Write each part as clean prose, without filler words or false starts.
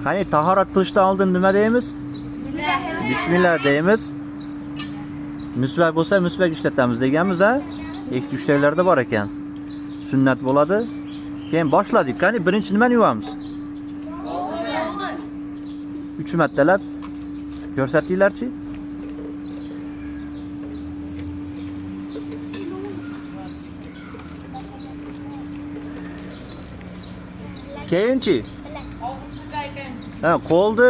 Qani tahorat qilishdan oldin nima deymiz? Bismillah deymiz. Musvak bo'lsa musvak ishlatamiz deganmiz a? Eski ushtaklarda bor ekan. Sunnat bo'ladi. Keyin boshladik. Qani birinchi nimani yuvamiz? 3 martalab ko'rsatinglarchi. Keyinchi? Qo'lni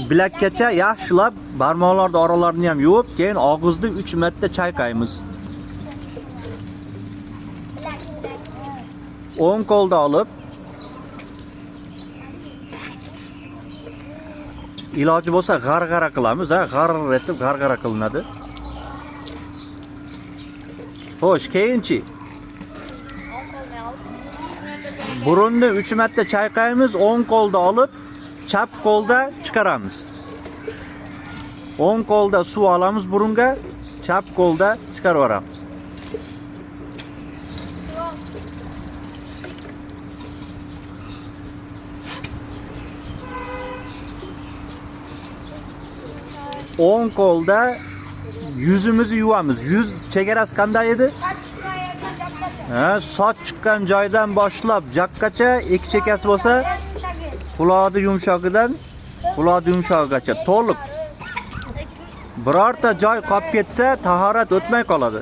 bilakkacha yaxshilab barmoqlarning oralarini ham yuvib, keyin og'izni 3 marta chayqaymiz. O'ng qo'lda olib iloji bo'lsa g'arg'ara qilamiz, g'arg'ara etib g'arg'ara qilinadi. Xo'sh, keyinchi? Burunni 3 marta chayqaymiz, o'ng qo'lda olib, chap qo'lda chiqaramiz. O'ng qo'lda suv olamiz burunga, chap qo'lda chiqarib yuboramiz. O'ng qo'lda yuzimizni yuvamiz. Yuz chegarasi qanday edi? Soch chiqqan joydan boshlab jaqqacha, ikki chekasi bo'lsa, quloqni yumshog'idan quloqni yumshog'igacha to'liq. Birorta joy qolib ketsa, tahorat o'tmay qoladi.